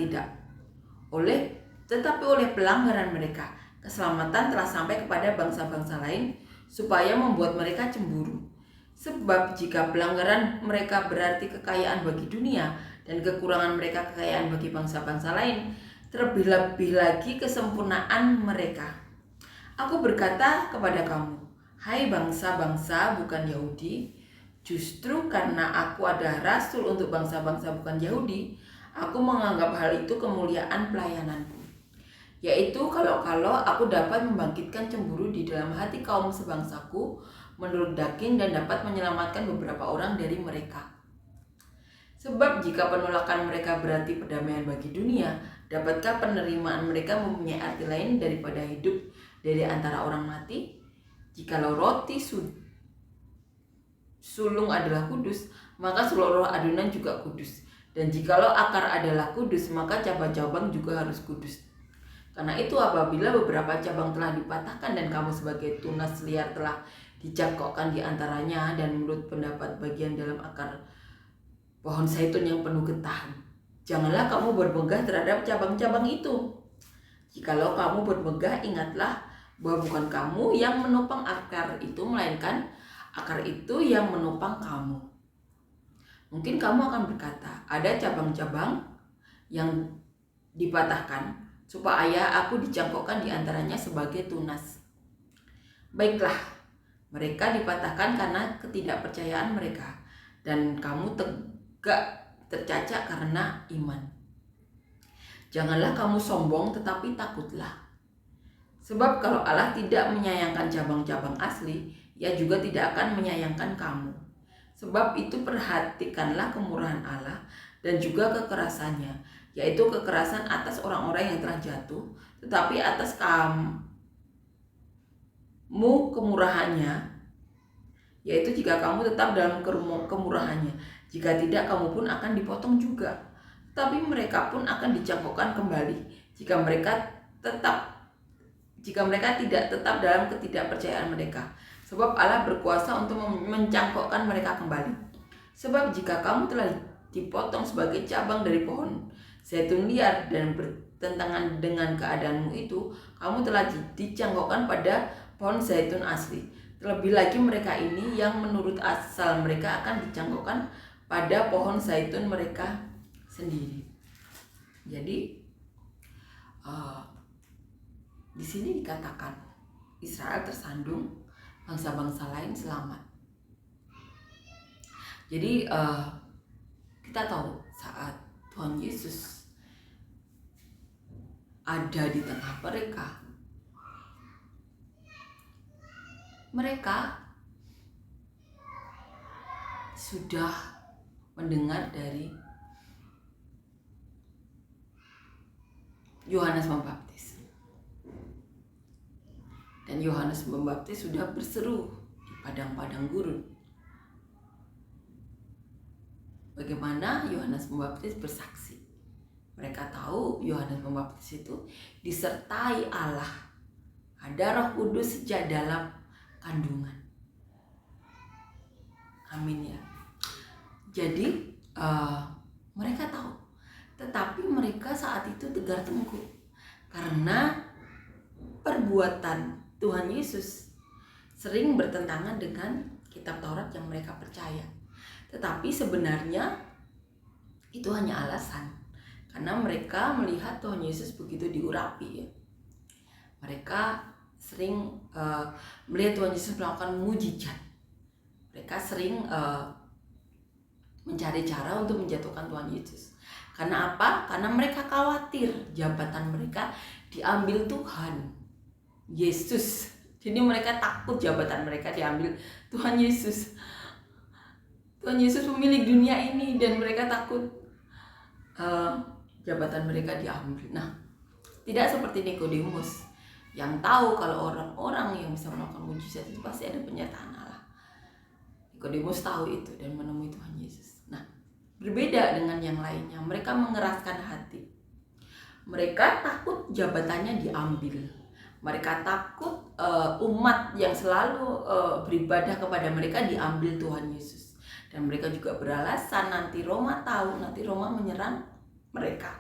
tidak. Tetapi oleh pelanggaran mereka, keselamatan telah sampai kepada bangsa-bangsa lain supaya membuat mereka cemburu. Sebab jika pelanggaran mereka berarti kekayaan bagi dunia dan kekurangan mereka kekayaan bagi bangsa-bangsa lain, terlebih-lebih lagi kesempurnaan mereka. Aku berkata kepada kamu, hai bangsa-bangsa bukan Yahudi, justru karena aku adalah rasul untuk bangsa-bangsa bukan Yahudi, aku menganggap hal itu kemuliaan pelayananku. Yaitu kalau aku dapat membangkitkan cemburu di dalam hati kaum sebangsaku menurut daging dan dapat menyelamatkan beberapa orang dari mereka. Sebab jika penolakan mereka berarti perdamaian bagi dunia, dapatkah penerimaan mereka mempunyai arti lain daripada hidup dari antara orang mati? Jikalau roti sulung adalah kudus, maka seluruh adonan juga kudus. Dan jikalau akar adalah kudus, maka cabang-cabang juga harus kudus. Karena itu apabila beberapa cabang telah dipatahkan dan kamu sebagai tunas liar telah dicangkokkan di antaranya, dan menurut pendapat bagian dalam akar pohon zaitun yang penuh getah, janganlah kamu bermegah terhadap cabang-cabang itu. Jikalau kamu bermegah, ingatlah bahwa bukan kamu yang menopang akar itu, melainkan akar itu yang menopang kamu. Mungkin kamu akan berkata, ada cabang-cabang yang dipatahkan supaya aku dicangkokkan di antaranya sebagai tunas. Baiklah, mereka dipatahkan karena ketidakpercayaan mereka, dan kamu tegak tercacat karena iman. Janganlah kamu sombong, tetapi takutlah. Sebab kalau Allah tidak menyayangkan cabang-cabang asli, Ia juga tidak akan menyayangkan kamu. Sebab itu perhatikanlah kemurahan Allah dan juga kekerasannya, yaitu kekerasan atas orang-orang yang telah jatuh, tetapi atas kamu kemurahannya, yaitu jika kamu tetap dalam kemurahannya. Jika tidak, kamu pun akan dipotong juga. Tapi mereka pun akan dicangkokkan kembali jika mereka tidak tetap dalam ketidakpercayaan mereka. Sebab Allah berkuasa untuk mencangkokkan mereka kembali. Sebab jika kamu telah dipotong sebagai cabang dari pohon zaitun liar dan bertentangan dengan keadaanmu itu, kamu telah dicangkokkan pada pohon zaitun asli. Terlebih lagi mereka ini yang menurut asal mereka akan dicangkokkan pada pohon zaitun mereka sendiri. Jadi di sini dikatakan Israel tersandung, bangsa-bangsa lain selamat. Jadi kita tahu saat Tuhan Yesus ada di tengah mereka sudah mendengar dari Yohanes Pembaptis. Dan Yohanes Pembaptis sudah berseru di padang-padang gurun. Bagaimana Yohanes Pembaptis bersaksi? Mereka tahu Yohanes Pembaptis itu disertai Allah. Ada Roh Kudus sejak dalam kandungan. Amin ya. Jadi mereka tahu, tetapi mereka saat itu tegar tengkuk karena perbuatan Tuhan Yesus sering bertentangan dengan kitab Taurat yang mereka percaya. Tetapi sebenarnya itu hanya alasan, karena mereka melihat Tuhan Yesus begitu diurapi ya. Mereka sering melihat Tuhan Yesus melakukan mujizat. Mereka sering mencari cara untuk menjatuhkan Tuhan Yesus. Karena apa? Karena mereka khawatir jabatan mereka diambil Tuhan Yesus. Jadi mereka takut jabatan mereka diambil Tuhan Yesus. Tuhan Yesus pemilik dunia ini, dan mereka takut jabatan mereka diambil. Nah, tidak seperti Nikodemus yang tahu kalau orang-orang yang bisa melakukan mujizat itu pasti ada penyertaan Allah. Nikodemus tahu itu dan menemui Tuhan Yesus. Nah, berbeda dengan yang lainnya, mereka mengeraskan hati. Mereka takut jabatannya diambil. Mereka takut umat yang selalu beribadah kepada mereka diambil Tuhan Yesus. Dan mereka juga beralasan nanti Roma tahu, nanti Roma menyerang mereka.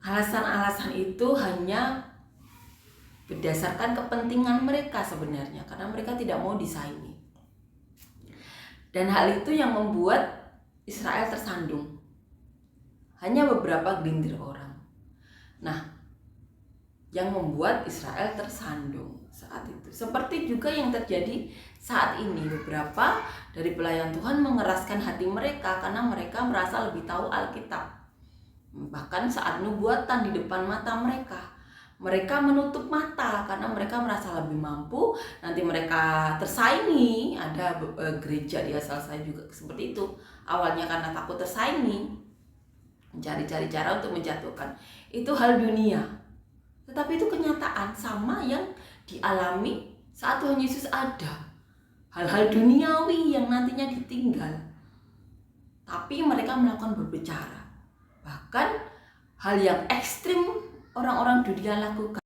alasan-alasan itu hanya berdasarkan kepentingan mereka sebenarnya, karena mereka tidak mau disaingi. Dan hal itu yang membuat Israel tersandung. Hanya beberapa gelintir orang. Nah, yang membuat Israel tersandung saat itu. Seperti juga yang terjadi saat ini, beberapa dari pelayan Tuhan mengeraskan hati mereka karena mereka merasa lebih tahu Alkitab. Bahkan saat nubuatan di depan mata mereka menutup mata karena mereka merasa lebih mampu. Nanti mereka tersaingi. Ada gereja di asal saya juga seperti itu. Awalnya karena takut tersaingi, mencari-cari cara untuk menjatuhkan. Itu hal dunia. Tetapi itu kenyataan sama yang dialami saat Tuhan Yesus ada. Hal-hal duniawi yang nantinya ditinggal. Tapi mereka melakukan berbicara. Bahkan hal yang ekstrim orang-orang dunia lakukan.